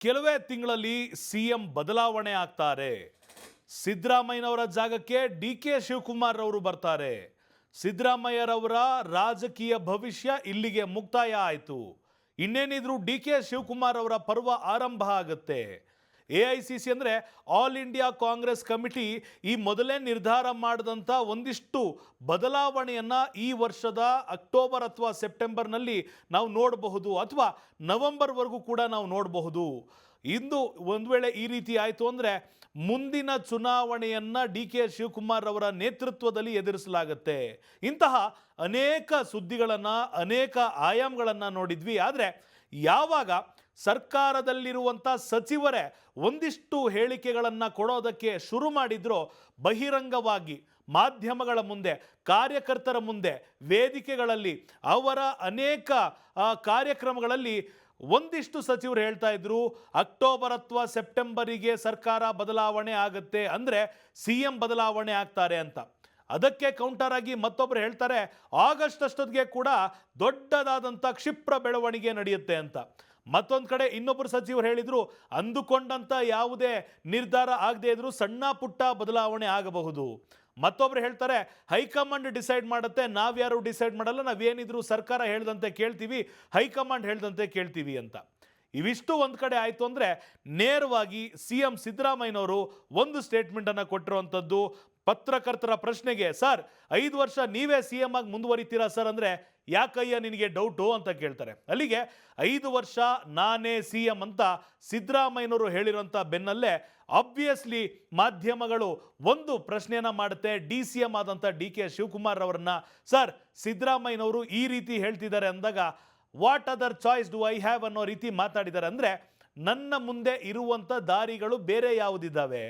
ಕೆಲವೇ ತಿಂಗಳಲ್ಲಿ ಸಿಎಂ ಬದಲಾವಣೆ ಆಗ್ತಾರೆ. ಸಿದ್ದರಾಮಯ್ಯನವರ ಜಾಗಕ್ಕೆ ಡಿ.ಕೆ. ಶಿವಕುಮಾರ್ ಅವರು ಬರ್ತಾರೆ. ಸಿದ್ದರಾಮಯ್ಯರವರ ರಾಜಕೀಯ ಭವಿಷ್ಯ ಇಲ್ಲಿಗೆ ಮುಕ್ತಾಯ ಆಯಿತು. ಇನ್ನೇನಿದ್ರು ಡಿ.ಕೆ. ಶಿವಕುಮಾರ್ ಅವರ ಪರ್ವ ಆರಂಭ ಆಗುತ್ತೆ. AICC ಅಂದರೆ ಆಲ್ ಇಂಡಿಯಾ ಕಾಂಗ್ರೆಸ್ ಕಮಿಟಿ ಈ ಮೊದಲೇ ನಿರ್ಧಾರ ಮಾಡಿದಂಥ ಒಂದಿಷ್ಟು ಬದಲಾವಣೆಯನ್ನು ಈ ವರ್ಷದ ಅಕ್ಟೋಬರ್ ಅಥವಾ ಸೆಪ್ಟೆಂಬರ್ನಲ್ಲಿ ನಾವು ನೋಡಬಹುದು, ಅಥವಾ ನವೆಂಬರ್ವರೆಗೂ ಕೂಡ ನಾವು ನೋಡಬಹುದು. ಇಂದು ಒಂದು ವೇಳೆ ಈ ರೀತಿ ಆಯಿತು ಅಂದರೆ ಮುಂದಿನ ಚುನಾವಣೆಯನ್ನು ಡಿ.ಕೆ. ಶಿವಕುಮಾರ್ ಅವರ ನೇತೃತ್ವದಲ್ಲಿ ಎದುರಿಸಲಾಗುತ್ತೆ. ಇಂತಹ ಅನೇಕ ಸುದ್ದಿಗಳನ್ನು, ಅನೇಕ ಆಯಾಮಗಳನ್ನು ನೋಡಿದ್ವಿ. ಆದರೆ ಯಾವಾಗ ಸರ್ಕಾರದಲ್ಲಿರುವಂಥ ಸಚಿವರೇ ಒಂದಿಷ್ಟು ಹೇಳಿಕೆಗಳನ್ನು ಕೊಡೋದಕ್ಕೆ ಶುರು ಮಾಡಿದ್ರೋ, ಬಹಿರಂಗವಾಗಿ ಮಾಧ್ಯಮಗಳ ಮುಂದೆ, ಕಾರ್ಯಕರ್ತರ ಮುಂದೆ, ವೇದಿಕೆಗಳಲ್ಲಿ, ಅವರ ಅನೇಕ ಕಾರ್ಯಕ್ರಮಗಳಲ್ಲಿ ಒಂದಿಷ್ಟು ಸಚಿವರು ಹೇಳ್ತಾ ಇದ್ರು, ಅಕ್ಟೋಬರ್ ಅಥವಾ ಸೆಪ್ಟೆಂಬರಿಗೆ ಸರ್ಕಾರ ಬದಲಾವಣೆ ಆಗುತ್ತೆ, ಅಂದರೆ CM ಬದಲಾವಣೆ ಆಗ್ತಾರೆ ಅಂತ. ಅದಕ್ಕೆ ಕೌಂಟರ್ ಆಗಿ ಮತ್ತೊಬ್ಬರು ಹೇಳ್ತಾರೆ, ಆಗಸ್ಟ್ ಅಷ್ಟೊತ್ತಿಗೆ ಕೂಡ ದೊಡ್ಡದಾದಂಥ ಕ್ಷಿಪ್ರ ಬೆಳವಣಿಗೆ ನಡೆಯುತ್ತೆ ಅಂತ. ಮತ್ತೊಂದು ಕಡೆ ಇನ್ನೊಬ್ಬರು ಸಚಿವರು ಹೇಳಿದ್ರು, ಅಂದುಕೊಂಡಂಥ ಯಾವುದೇ ನಿರ್ಧಾರ ಆಗದೇ ಇದ್ರೂ ಸಣ್ಣ ಪುಟ್ಟ ಬದಲಾವಣೆ ಆಗಬಹುದು. ಮತ್ತೊಬ್ರು ಹೇಳ್ತಾರೆ, ಹೈಕಮಾಂಡ್ ಡಿಸೈಡ್ ಮಾಡುತ್ತೆ, ನಾವ್ಯಾರು ಡಿಸೈಡ್ ಮಾಡಲ್ಲ, ನಾವೇನಿದ್ರು ಸರ್ಕಾರ ಹೇಳ್ದಂತೆ ಕೇಳ್ತೀವಿ, ಹೈಕಮಾಂಡ್ ಹೇಳ್ದಂತೆ ಕೇಳ್ತೀವಿ ಅಂತ. ಇವಿಷ್ಟು ಒಂದು ಕಡೆ ಆಯಿತು ಅಂದರೆ ನೇರವಾಗಿ CM ಸಿದ್ದರಾಮಯ್ಯನವರು ಒಂದು ಸ್ಟೇಟ್ಮೆಂಟನ್ನು ಕೊಟ್ಟಿರುವಂಥದ್ದು. ಪತ್ರಕರ್ತರ ಪ್ರಶ್ನೆಗೆ, ಸರ್ 5 ವರ್ಷ ನೀವೇ CM ಆಗಿ ಮುಂದುವರಿತೀರಾ ಸರ್ ಅಂದರೆ, ಯಾಕಯ್ಯ ನಿನಗೆ ಡೌಟು ಅಂತ ಕೇಳ್ತಾರೆ. ಅಲ್ಲಿಗೆ 5 ವರ್ಷ ನಾನೇ CM ಅಂತ ಸಿದ್ದರಾಮಯ್ಯನವರು ಹೇಳಿರೋಂಥ ಬೆನ್ನಲ್ಲೇ ಆಬ್ವಿಯಸ್ಲಿ ಮಾಧ್ಯಮಗಳು ಒಂದು ಪ್ರಶ್ನೆಯನ್ನು ಮಾಡುತ್ತೆ DCM ಆದಂಥ ಡಿ.ಕೆ. ಶಿವಕುಮಾರ್ ಅವರನ್ನ. ಸರ್, ಸಿದ್ದರಾಮಯ್ಯನವರು ಈ ರೀತಿ ಹೇಳ್ತಿದ್ದಾರೆ ಅಂದಾಗ what other choice do I have ಅನ್ನೋ ರೀತಿ ಮಾತಾಡಿದ್ದಾರೆ. ಅಂದರೆ ನನ್ನ ಮುಂದೆ ಇರುವಂಥ ದಾರಿಗಳು ಬೇರೆ ಯಾವುದಿದ್ದಾವೆ?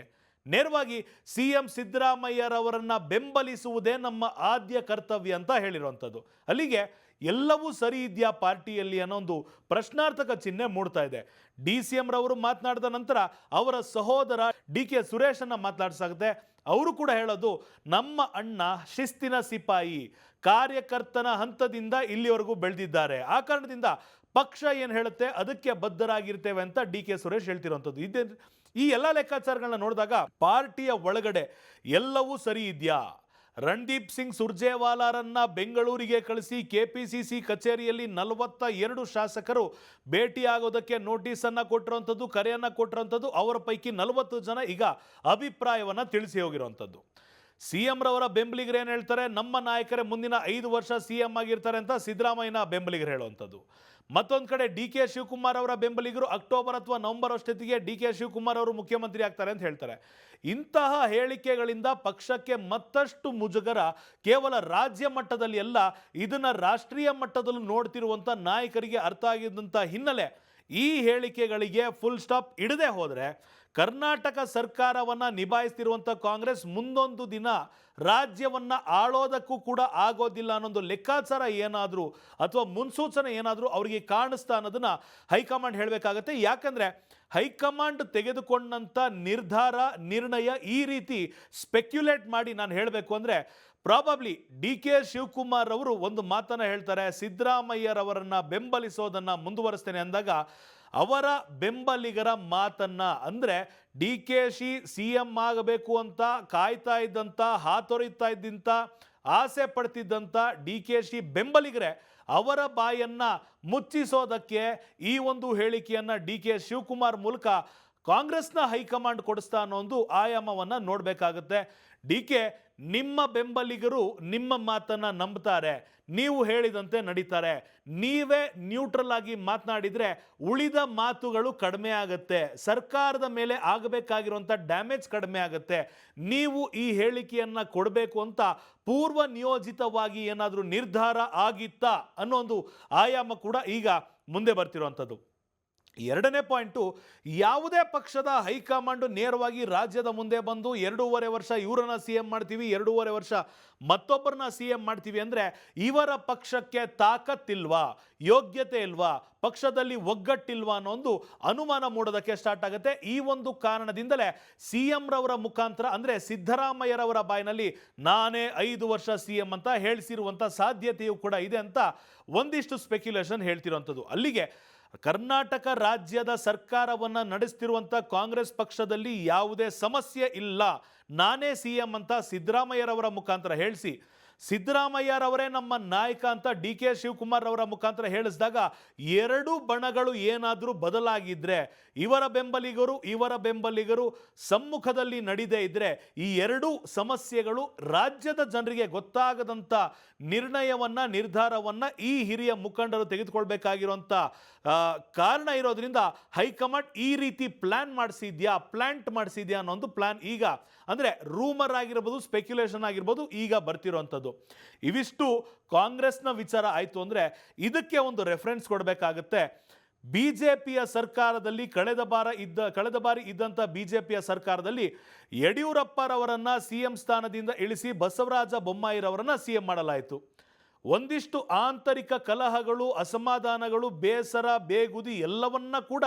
ನೇರವಾಗಿ CM ಸಿದ್ದರಾಮಯ್ಯರವರನ್ನ ಬೆಂಬಲಿಸುವುದೇ ನಮ್ಮ ಆದ್ಯ ಕರ್ತವ್ಯ ಅಂತ ಹೇಳಿರುವಂಥದ್ದು. ಅಲ್ಲಿಗೆ ಎಲ್ಲವೂ ಸರಿ ಇದೆಯಾ ಪಾರ್ಟಿಯಲ್ಲಿ ಅನ್ನೋ ಒಂದು ಪ್ರಶ್ನಾರ್ಥಕ ಚಿಹ್ನೆ ಮೂಡ್ತಾ ಇದೆ. DCM ರವರು ಮಾತನಾಡಿದ ನಂತರ ಅವರ ಸಹೋದರ DK ಸುರೇಶನ್ನ ಮಾತನಾಡಿಸಾಗುತ್ತೆ. ಅವರು ಕೂಡ ಹೇಳೋದು, ನಮ್ಮ ಅಣ್ಣ ಶಿಸ್ತಿನ ಸಿಪಾಯಿ, ಕಾರ್ಯಕರ್ತನ ಹಂತದಿಂದ ಇಲ್ಲಿವರೆಗೂ ಬೆಳೆದಿದ್ದಾರೆ, ಆ ಕಾರಣದಿಂದ ಪಕ್ಷ ಏನು ಹೇಳುತ್ತೆ ಅದಕ್ಕೆ ಬದ್ಧರಾಗಿರ್ತೇವೆ ಅಂತ DK ಸುರೇಶ್ ಹೇಳ್ತಿರುವಂಥದ್ದು. ಇದೇ ಈ ಎಲ್ಲ ಲೆಕ್ಕಾಚಾರಗಳನ್ನ ನೋಡಿದಾಗ ಪಾರ್ಟಿಯ ಒಳಗಡೆ ಎಲ್ಲವೂ ಸರಿ ಇದೆಯಾ? ರಣದೀಪ್ ಸಿಂಗ್ ಸುರ್ಜೇವಾಲಾರನ್ನ ಬೆಂಗಳೂರಿಗೆ ಕಳಿಸಿ KPCC ಕಚೇರಿಯಲ್ಲಿ 42 ಶಾಸಕರು ಭೇಟಿಯಾಗೋದಕ್ಕೆ ನೋಟಿಸನ್ನು ಕೊಟ್ಟಿರುವಂಥದ್ದು, ಕರೆಯನ್ನು ಕೊಟ್ಟಿರುವಂಥದ್ದು. ಅವರ ಪೈಕಿ 40 ಜನ ಈಗ ಅಭಿಪ್ರಾಯವನ್ನು ತಿಳಿಸಿ ಹೋಗಿರುವಂಥದ್ದು. CM ರವರ ಬೆಂಬಲಿಗರು ಏನು ಹೇಳ್ತಾರೆ, ನಮ್ಮ ನಾಯಕರೇ ಮುಂದಿನ 5 ವರ್ಷ CM ಆಗಿರ್ತಾರೆ ಅಂತ ಸಿದ್ದರಾಮಯ್ಯನ ಬೆಂಬಲಿಗರು ಹೇಳುವಂಥದ್ದು. ಮತ್ತೊಂದು ಕಡೆ DK ಶಿವಕುಮಾರ್ ಅವರ ಬೆಂಬಲಿಗರು ಅಕ್ಟೋಬರ್ ಅಥವಾ ನವೆಂಬರ್ ಅಷ್ಟೊತ್ತಿಗೆ DK ಶಿವಕುಮಾರ್ ಅವರು ಮುಖ್ಯಮಂತ್ರಿ ಆಗ್ತಾರೆ ಅಂತ ಹೇಳ್ತಾರೆ. ಇಂತಹ ಹೇಳಿಕೆಗಳಿಂದ ಪಕ್ಷಕ್ಕೆ ಮತ್ತಷ್ಟು ಮುಜುಗರ. ಕೇವಲ ರಾಜ್ಯ ಮಟ್ಟದಲ್ಲಿ ಅಲ್ಲ, ಇದನ್ನು ರಾಷ್ಟ್ರೀಯ ಮಟ್ಟದಲ್ಲೂ ನೋಡ್ತಿರುವಂಥ ನಾಯಕರಿಗೆ ಅರ್ಥ ಆಗಿದ್ದಂಥ ಹಿನ್ನೆಲೆ ಈ ಹೇಳಿಕೆಗಳಿಗೆ ಫುಲ್ ಸ್ಟಾಪ್ ಇಡದೆ ಹೋದರೆ ಕರ್ನಾಟಕ ಸರ್ಕಾರವನ್ನು ನಿಭಾಯಿಸ್ತಿರುವಂಥ ಕಾಂಗ್ರೆಸ್ ಮುಂದೊಂದು ದಿನ ರಾಜ್ಯವನ್ನು ಆಳೋದಕ್ಕೂ ಕೂಡ ಆಗೋದಿಲ್ಲ ಅನ್ನೊಂದು ಲೆಕ್ಕಾಚಾರ ಏನಾದರೂ ಅಥವಾ ಮುನ್ಸೂಚನೆ ಏನಾದರೂ ಅವರಿಗೆ ಕಾಣಿಸ್ತಾ ಅನ್ನೋದನ್ನು ಹೈಕಮಾಂಡ್ ಹೇಳಬೇಕಾಗತ್ತೆ. ಯಾಕಂದರೆ ಹೈಕಮಾಂಡ್ ತೆಗೆದುಕೊಂಡಂಥ ನಿರ್ಣಯ ಈ ರೀತಿ ಸ್ಪೆಕ್ಯುಲೇಟ್ ಮಾಡಿ ನಾನು ಹೇಳಬೇಕು ಅಂದರೆ, ಪ್ರಾಬಬ್ಲಿ DK ಶಿವಕುಮಾರ್ ಅವರು ಒಂದು ಮಾತನ್ನು ಹೇಳ್ತಾರೆ, ಸಿದ್ದರಾಮಯ್ಯರವರನ್ನು ಬೆಂಬಲಿಸೋದನ್ನು ಮುಂದುವರಿಸ್ತೇನೆ ಅಂದಾಗ ಅವರ ಬೆಂಬಲಿಗರ ಮಾತನ್ನ, ಅಂದರೆ DKಶಿ CM ಆಗಬೇಕು ಅಂತ ಕಾಯ್ತಾ ಇದ್ದಂಥ, ಹಾತೊರಿತಾ ಇದ್ದಂಥ, ಆಸೆ ಪಡ್ತಿದ್ದಂಥ DKಶಿ ಬೆಂಬಲಿಗರೇ ಅವರ ಬಾಯನ್ನ ಮುಚ್ಚಿಸೋದಕ್ಕೆ ಈ ಒಂದು ಹೇಳಿಕೆಯನ್ನು DK ಶಿವಕುಮಾರ್ ಮೂಲಕ ಕಾಂಗ್ರೆಸ್ನ ಹೈಕಮಾಂಡ್ ಕೊಡಿಸ್ತಾ ಅನ್ನೋ ಒಂದು ಆಯಾಮವನ್ನು ನೋಡಬೇಕಾಗುತ್ತೆ. DK, ನಿಮ್ಮ ಬೆಂಬಲಿಗರು ನಿಮ್ಮ ಮಾತನ್ನು ನಂಬ್ತಾರೆ, ನೀವು ಹೇಳಿದಂತೆ ನಡೀತಾರೆ. ನೀವೇ ನ್ಯೂಟ್ರಲ್ ಆಗಿ ಮಾತನಾಡಿದರೆ ಉಳಿದ ಮಾತುಗಳು ಕಡಿಮೆ ಆಗುತ್ತೆ, ಸರ್ಕಾರದ ಮೇಲೆ ಆಗಬೇಕಾಗಿರುವಂಥ ಡ್ಯಾಮೇಜ್ ಕಡಿಮೆ ಆಗುತ್ತೆ. ನೀವು ಈ ಹೇಳಿಕೆಯನ್ನು ಕೊಡಬೇಕು ಅಂತ ಪೂರ್ವ ನಿಯೋಜಿತವಾಗಿ ಏನಾದರೂ ನಿರ್ಧಾರ ಆಗಿತ್ತಾ ಅನ್ನೋ ಒಂದು ಆಯಾಮ ಕೂಡ ಈಗ ಮುಂದೆ ಬರ್ತಿರುವಂಥದ್ದು. ಎರಡನೇ ಪಾಯಿಂಟು, ಯಾವುದೇ ಪಕ್ಷದ ಹೈಕಮಾಂಡ್ ನೇರವಾಗಿ ರಾಜ್ಯದ ಮುಂದೆ ಬಂದು 2.5 ವರ್ಷ ಇವರನ್ನ CM ಮಾಡ್ತೀವಿ, 2.5 ವರ್ಷ ಮತ್ತೊಬ್ಬರನ್ನ CM ಮಾಡ್ತೀವಿ ಅಂದರೆ ಇವರ ಪಕ್ಷಕ್ಕೆ ತಾಕತ್ತಿಲ್ವಾ, ಯೋಗ್ಯತೆ ಇಲ್ವಾ, ಪಕ್ಷದಲ್ಲಿ ಒಗ್ಗಟ್ಟಿಲ್ವಾ ಅನ್ನೋ ಒಂದು ಅನುಮಾನ ಮೂಡೋದಕ್ಕೆ ಸ್ಟಾರ್ಟ್ ಆಗುತ್ತೆ. ಈ ಒಂದು ಕಾರಣದಿಂದಲೇ CM ರವರ ಮುಖಾಂತರ, ಅಂದರೆ ಸಿದ್ದರಾಮಯ್ಯರವರ ಬಾಯಿನಲ್ಲಿ ನಾನೇ 5 ವರ್ಷ CM ಅಂತ ಹೇಳಿಸಿರುವಂಥ ಸಾಧ್ಯತೆಯೂ ಕೂಡ ಇದೆ ಅಂತ ಒಂದಿಷ್ಟು ಸ್ಪೆಕ್ಯುಲೇಷನ್ ಹೇಳ್ತಿರುವಂಥದ್ದು. ಅಲ್ಲಿಗೆ ಕರ್ನಾಟಕ ರಾಜ್ಯದ ಸರ್ಕಾರವನ್ನು ನಡೆಸ್ತಿರುವಂಥ ಕಾಂಗ್ರೆಸ್ ಪಕ್ಷದಲ್ಲಿ ಯಾವುದೇ ಸಮಸ್ಯೆ ಇಲ್ಲ, ನಾನೇ ಸಿ ಎಂ ಅಂತ ಸಿದ್ದರಾಮಯ್ಯರವರ ಮುಖಾಂತರ ಹೇಳಿಸಿ, ಸಿದ್ದರಾಮಯ್ಯರವರೇ ನಮ್ಮ ನಾಯಕ ಅಂತ ಡಿ ಕೆ ಶಿವಕುಮಾರ್ ಅವರ ಮುಖಾಂತರ ಹೇಳಿಸಿದಾಗ ಎರಡು ಬಣಗಳು ಏನಾದರೂ ಬದಲಾಗಿದ್ರೆ, ಇವರ ಬೆಂಬಲಿಗರು ಸಮ್ಮುಖದಲ್ಲಿ ನಡೀದೇ ಇದ್ರೆ ಈ ಎರಡೂ ಸಮಸ್ಯೆಗಳು ರಾಜ್ಯದ ಜನರಿಗೆ ಗೊತ್ತಾಗದಂಥ ನಿರ್ಧಾರವನ್ನು ಈ ಹಿರಿಯ ಮುಖಂಡರು ತೆಗೆದುಕೊಳ್ಬೇಕಾಗಿರುವಂಥ ಕಾರಣ ಇರೋದ್ರಿಂದ ಹೈಕಮಾಂಡ್ ಈ ರೀತಿ ಪ್ಲಾಂಟ್ ಮಾಡಿಸಿದ್ಯಾ ಅನ್ನೋ ಒಂದು ಪ್ಲಾನ್ ಈಗ ಅಂದರೆ ರೂಮರ್ ಆಗಿರ್ಬೋದು, ಸ್ಪೆಕ್ಯುಲೇಷನ್ ಆಗಿರ್ಬೋದು, ಈಗ ಬರ್ತಿರೋವಂಥದ್ದು. ಇವಿಷ್ಟು ಕಾಂಗ್ರೆಸ್ನ ವಿಚಾರ ಆಯಿತು. ಅಂದರೆ ಇದಕ್ಕೆ ಒಂದು ರೆಫರೆನ್ಸ್ ಕೊಡಬೇಕಾಗತ್ತೆ. ಬಿಜೆಪಿಯ ಸರ್ಕಾರದಲ್ಲಿ ಕಳೆದ ಬಾರಿ ಇದ್ದಂಥ ಬಿಜೆಪಿಯ ಸರ್ಕಾರದಲ್ಲಿ ಯಡಿಯೂರಪ್ಪರವರನ್ನು ಸಿ ಎಂ ಸ್ಥಾನದಿಂದ ಇಳಿಸಿ ಬಸವರಾಜ ಬೊಮ್ಮಾಯಿರವರನ್ನು ಸಿ ಎಂ ಮಾಡಲಾಯಿತು. ಒಂದಿಷ್ಟು ಆಂತರಿಕ ಕಲಹಗಳು, ಅಸಮಾಧಾನಗಳು, ಬೇಸರ, ಬೇಗುದಿ ಎಲ್ಲವನ್ನ ಕೂಡ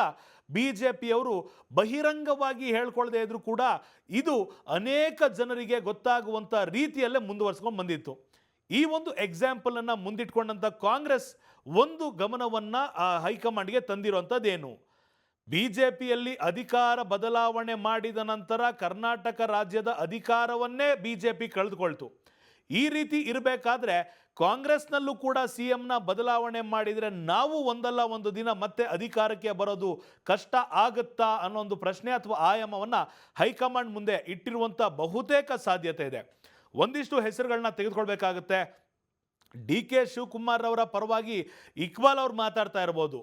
ಬಿಜೆಪಿಯವರು ಬಹಿರಂಗವಾಗಿ ಹೇಳ್ಕೊಳ್ಳದೆ ಇದ್ರೂ ಕೂಡ ಇದು ಅನೇಕ ಜನರಿಗೆ ಗೊತ್ತಾಗುವಂಥ ರೀತಿಯಲ್ಲೇ ಮುಂದುವರಿಸ್ಕೊಂಡು ಬಂದಿತ್ತು. ಈ ಒಂದು ಎಕ್ಸಾಂಪಲ್ ಅನ್ನು ಮುಂದಿಟ್ಕೊಂಡಂಥ ಕಾಂಗ್ರೆಸ್ ಒಂದು ಗಮನವನ್ನು ಹೈಕಮಾಂಡ್ಗೆ ತಂದಿರುವಂಥದ್ದೇನು, ಬಿಜೆಪಿಯಲ್ಲಿ ಅಧಿಕಾರ ಬದಲಾವಣೆ ಮಾಡಿದ ನಂತರ ಕರ್ನಾಟಕ ರಾಜ್ಯದ ಅಧಿಕಾರವನ್ನೇ ಬಿಜೆಪಿ ಕಳೆದುಕೊಳ್ತು. ಈ ರೀತಿ ಇರಬೇಕಾದ್ರೆ ಕಾಂಗ್ರೆಸ್ನಲ್ಲೂ ಕೂಡ ಸಿ ಎಂನ ಬದಲಾವಣೆ ಮಾಡಿದರೆ ನಾವು ಒಂದಲ್ಲ ಒಂದು ದಿನ ಮತ್ತೆ ಅಧಿಕಾರಕ್ಕೆ ಬರೋದು ಕಷ್ಟ ಆಗುತ್ತಾ ಅನ್ನೋ ಒಂದು ಪ್ರಶ್ನೆ ಅಥವಾ ಆಯಾಮವನ್ನು ಹೈಕಮಾಂಡ್ ಮುಂದೆ ಇಟ್ಟಿರುವಂಥ ಬಹುತೇಕ ಸಾಧ್ಯತೆ ಇದೆ. ಒಂದಿಷ್ಟು ಹೆಸರುಗಳನ್ನ ತೆಗೆದುಕೊಳ್ಬೇಕಾಗುತ್ತೆ. ಡಿ ಕೆ ಶಿವಕುಮಾರ್ ಅವರ ಪರವಾಗಿ ಇಕ್ಬಾಲ್ ಅವ್ರು ಮಾತಾಡ್ತಾ ಇರ್ಬೋದು.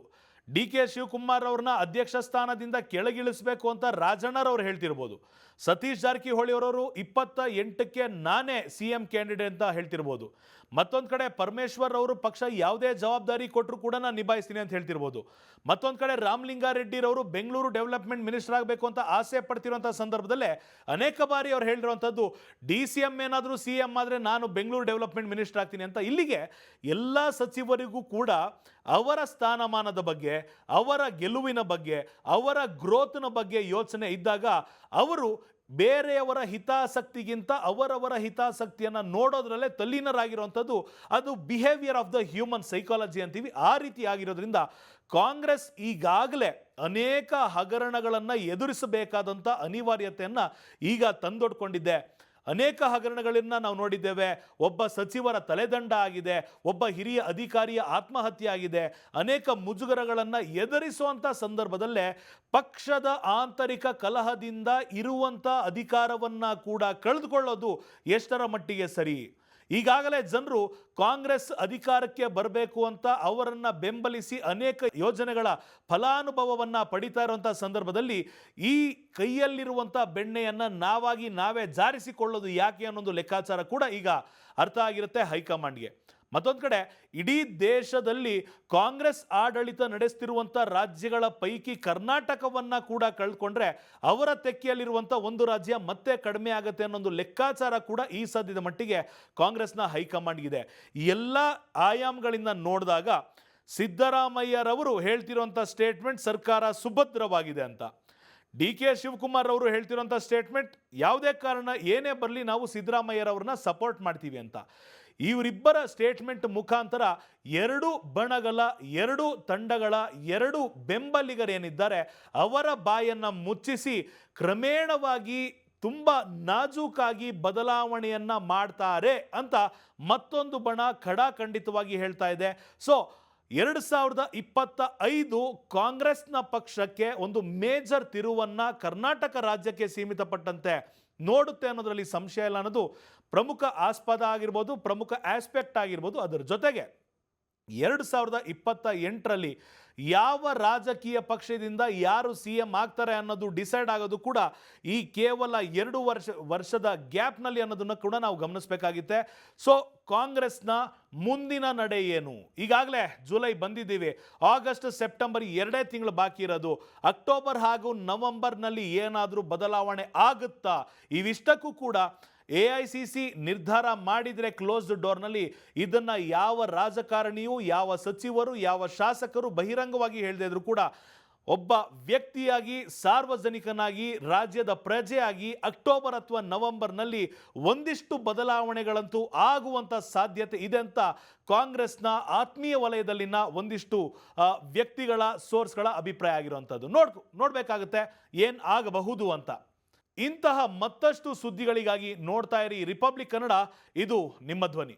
ಡಿ ಕೆ ಶಿವಕುಮಾರ್ ಅವ್ರನ್ನ ಅಧ್ಯಕ್ಷ ಸ್ಥಾನದಿಂದ ಕೆಳಗಿಳಿಸಬೇಕು ಅಂತ ರಾಜಣ್ಣರವ್ರು ಹೇಳ್ತಿರ್ಬೋದು. ಸತೀಶ್ ಜಾರಕಿಹೊಳಿ ಅವರವರು 28ಕ್ಕೆ ನಾನೇ ಸಿ ಎಂ ಕ್ಯಾಂಡಿಡೇಟ್ ಅಂತ ಹೇಳ್ತಿರ್ಬೋದು. ಮತ್ತೊಂದು ಕಡೆ ಪರಮೇಶ್ವರ್ ಅವರು ಪಕ್ಷ ಯಾವುದೇ ಜವಾಬ್ದಾರಿ ಕೊಟ್ಟರು ಕೂಡ ನಾನು ನಿಭಾಯಿಸ್ತೀನಿ ಅಂತ ಹೇಳ್ತಿರ್ಬೋದು. ಮತ್ತೊಂದು ಕಡೆ ರಾಮಲಿಂಗಾರೆಡ್ಡಿರವರು ಬೆಂಗಳೂರು ಡೆವಲಪ್ಮೆಂಟ್ ಮಿನಿಸ್ಟರ್ ಆಗಬೇಕು ಅಂತ ಆಸೆ ಪಡ್ತಿರುವಂಥ ಸಂದರ್ಭದಲ್ಲೇ ಅನೇಕ ಬಾರಿ ಅವ್ರು ಹೇಳಿರುವಂಥದ್ದು ಡಿ ಸಿ ಎಂ ಏನಾದರೂ ಸಿ ಎಂ ಆದರೆ ನಾನು ಬೆಂಗಳೂರು ಡೆವಲಪ್ಮೆಂಟ್ ಮಿನಿಸ್ಟರ್ ಆಗ್ತೀನಿ ಅಂತ. ಇಲ್ಲಿಗೆ ಎಲ್ಲ ಸಚಿವರಿಗೂ ಕೂಡ ಅವರ ಸ್ಥಾನಮಾನದ ಬಗ್ಗೆ, ಅವರ ಗೆಲುವಿನ ಬಗ್ಗೆ, ಅವರ ಗ್ರೋತ್ನ ಬಗ್ಗೆ ಯೋಚನೆ ಇದ್ದಾಗ ಅವರು ಬೇರೆಯವರ ಹಿತಾಸಕ್ತಿಗಿಂತ ಅವರವರ ಹಿತಾಸಕ್ತಿಯನ್ನು ನೋಡೋದ್ರಲ್ಲೇ ತಲ್ಲೀನರಾಗಿರುವಂಥದ್ದು ಅದು behaviour of the human psychology ಅಂತೀವಿ. ಆ ರೀತಿ ಆಗಿರೋದ್ರಿಂದ ಕಾಂಗ್ರೆಸ್ ಈಗಾಗಲೇ ಅನೇಕ ಹಗರಣಗಳನ್ನು ಎದುರಿಸಬೇಕಾದಂಥ ಅನಿವಾರ್ಯತೆಯನ್ನು ಈಗ ತಂದೊಡ್ಕೊಂಡಿದೆ. ಅನೇಕ ಹಗರಣಗಳನ್ನು ನಾವು ನೋಡಿದ್ದೇವೆ. ಒಬ್ಬ ಸಚಿವರ ತಲೆದಂಡ ಆಗಿದೆ, ಒಬ್ಬ ಹಿರಿಯ ಅಧಿಕಾರಿಯ ಆತ್ಮಹತ್ಯೆ ಆಗಿದೆ. ಅನೇಕ ಮುಜುಗರಗಳನ್ನು ಎದುರಿಸುವಂಥ ಸಂದರ್ಭದಲ್ಲೇ ಪಕ್ಷದ ಆಂತರಿಕ ಕಲಹದಿಂದ ಇರುವಂಥ ಅಧಿಕಾರವನ್ನು ಕೂಡ ಕಳೆದುಕೊಳ್ಳೋದು ಎಷ್ಟರ ಮಟ್ಟಿಗೆ ಸರಿ? ಈಗಾಗಲೇ ಜನರು ಕಾಂಗ್ರೆಸ್ ಅಧಿಕಾರಕ್ಕೆ ಬರಬೇಕು ಅಂತ ಅವರನ್ನು ಬೆಂಬಲಿಸಿ ಅನೇಕ ಯೋಜನೆಗಳ ಫಲಾನುಭವವನ್ನು ಪಡಿತಾ ಇರುವಂಥ ಸಂದರ್ಭದಲ್ಲಿ ಈ ಕೈಯಲ್ಲಿರುವಂಥ ಬೆಣ್ಣೆಯನ್ನು ನಾವೇ ಜಾರಿಸಿಕೊಳ್ಳೋದು ಯಾಕೆ ಅನ್ನೋದು ಲೆಕ್ಕಾಚಾರ ಕೂಡ ಈಗ ಅರ್ಥ ಆಗಿರುತ್ತೆ ಹೈಕಮಾಂಡ್ಗೆ. ಮತ್ತೊಂದು ಕಡೆ ಇಡೀ ದೇಶದಲ್ಲಿ ಕಾಂಗ್ರೆಸ್ ಆಡಳಿತ ನಡೆಸ್ತಿರುವಂಥ ರಾಜ್ಯಗಳ ಪೈಕಿ ಕರ್ನಾಟಕವನ್ನು ಕೂಡ ಕಳೆದುಕೊಂಡ್ರೆ ಅವರ ತೆಕ್ಕೆಯಲ್ಲಿರುವಂಥ ಒಂದು ರಾಜ್ಯ ಮತ್ತೆ ಕಡಿಮೆ ಆಗುತ್ತೆ ಅನ್ನೋದು ಲೆಕ್ಕಾಚಾರ ಕೂಡ ಈ ಸದ್ಯದ ಮಟ್ಟಿಗೆ ಕಾಂಗ್ರೆಸ್ನ ಹೈಕಮಾಂಡ್ಗಿದೆ. ಎಲ್ಲ ಆಯಾಮಗಳಿಂದ ನೋಡಿದಾಗ ಸಿದ್ದರಾಮಯ್ಯರವರು ಹೇಳ್ತಿರುವಂಥ ಸ್ಟೇಟ್ಮೆಂಟ್ ಸರ್ಕಾರ ಸುಭದ್ರವಾಗಿದೆ ಅಂತ, ಡಿ ಕೆ ಶಿವಕುಮಾರ್ ಅವರು ಹೇಳ್ತಿರುವಂಥ ಸ್ಟೇಟ್ಮೆಂಟ್ ಯಾವುದೇ ಕಾರಣ ಏನೇ ಬರಲಿ ನಾವು ಸಿದ್ದರಾಮಯ್ಯರವ್ರನ್ನ ಸಪೋರ್ಟ್ ಮಾಡ್ತೀವಿ ಅಂತ. ಇವರಿಬ್ಬರ ಸ್ಟೇಟ್ಮೆಂಟ್ ಮುಖಾಂತರ ಎರಡು ಬಣಗಳ, ಎರಡು ತಂಡಗಳ, ಎರಡು ಬೆಂಬಲಿಗರೇನಿದ್ದಾರೆ ಅವರ ಬಾಯನ್ನು ಮುಚ್ಚಿಸಿ ಕ್ರಮೇಣವಾಗಿ ತುಂಬ ನಾಜೂಕಾಗಿ ಬದಲಾವಣೆಯನ್ನು ಮಾಡ್ತಾರೆ ಅಂತ ಮತ್ತೊಂದು ಬಣ ಖಡಾಖಂಡಿತವಾಗಿ ಹೇಳ್ತಾ ಇದೆ. ಸೊ 2025 ಕಾಂಗ್ರೆಸ್ನ ಪಕ್ಷಕ್ಕೆ ಒಂದು ಮೇಜರ್ ತಿರುವನ್ನು ಕರ್ನಾಟಕ ರಾಜ್ಯಕ್ಕೆ ಸೀಮಿತಪಟ್ಟಂತೆ ನೋಡುತ್ತೆ ಅನ್ನೋದರಲ್ಲಿ ಸಂಶಯ ಇಲ್ಲ ಅನ್ನೋದು ಪ್ರಮುಖ ಆಸ್ಪದ ಆಗಿರ್ಬೋದು, ಪ್ರಮುಖ ಆಸ್ಪೆಕ್ಟ್ ಆಗಿರ್ಬೋದು. ಅದರ ಜೊತೆಗೆ 2028ರಲ್ಲಿ ಯಾವ ರಾಜಕೀಯ ಪಕ್ಷದಿಂದ ಯಾರು ಸಿ ಎಂ ಆಗ್ತಾರೆ ಅನ್ನೋದು ಡಿಸೈಡ್ ಆಗೋದು ಕೂಡ ಈ ಕೇವಲ 2 ವರ್ಷದ ಗ್ಯಾಪ್ನಲ್ಲಿ ಅನ್ನೋದನ್ನು ಕೂಡ ನಾವು ಗಮನಿಸಬೇಕಾಗಿದೆ. ಸೊ ಕಾಂಗ್ರೆಸ್ನ ಮುಂದಿನ ನಡೆ ಏನು? ಈಗಾಗಲೇ ಜುಲೈ ಬಂದಿದ್ದೀವಿ, ಆಗಸ್ಟ್ ಸೆಪ್ಟೆಂಬರ್ 2 ತಿಂಗಳು ಬಾಕಿ ಇರೋದು. ಅಕ್ಟೋಬರ್ ಹಾಗೂ ನವೆಂಬರ್ನಲ್ಲಿ ಏನಾದರೂ ಬದಲಾವಣೆ ಆಗುತ್ತಾ? ಇವಿಷ್ಟಕ್ಕೂ ಕೂಡ AICC ನಿರ್ಧಾರ ಮಾಡಿದರೆ ಕ್ಲೋಸ್ಡ್ ಡೋರ್ನಲ್ಲಿ ಇದನ್ನು ಯಾವ ರಾಜಕಾರಣಿಯೂ, ಯಾವ ಸಚಿವರು, ಯಾವ ಶಾಸಕರು ಬಹಿರಂಗವಾಗಿ ಹೇಳದೇ ಇದ್ರೂ ಕೂಡ ಒಬ್ಬ ವ್ಯಕ್ತಿಯಾಗಿ, ಸಾರ್ವಜನಿಕನಾಗಿ, ರಾಜ್ಯದ ಪ್ರಜೆಯಾಗಿ ಅಕ್ಟೋಬರ್ ಅಥವಾ ನವೆಂಬರ್ನಲ್ಲಿ ಒಂದಿಷ್ಟು ಬದಲಾವಣೆಗಳಂತೂ ಆಗುವಂಥ ಸಾಧ್ಯತೆ ಇದೆ ಅಂತ ಕಾಂಗ್ರೆಸ್ನ ಆತ್ಮೀಯ ವಲಯದಲ್ಲಿನ ಒಂದಿಷ್ಟು ವ್ಯಕ್ತಿಗಳ, ಸೋರ್ಸ್ಗಳ ಅಭಿಪ್ರಾಯ ಆಗಿರುವಂಥದ್ದು. ನೋಡಬೇಕಾಗುತ್ತೆ ಏನು ಆಗಬಹುದು ಅಂತ. ಇಂತಹ ಮತ್ತಷ್ಟು ಸುದ್ದಿಗಳಿಗಾಗಿ ನೋಡ್ತಾ ಇರಿ ರಿಪಬ್ಲಿಕ್ ಕನ್ನಡ. ಇದು ನಿಮ್ಮ ಧ್ವನಿ.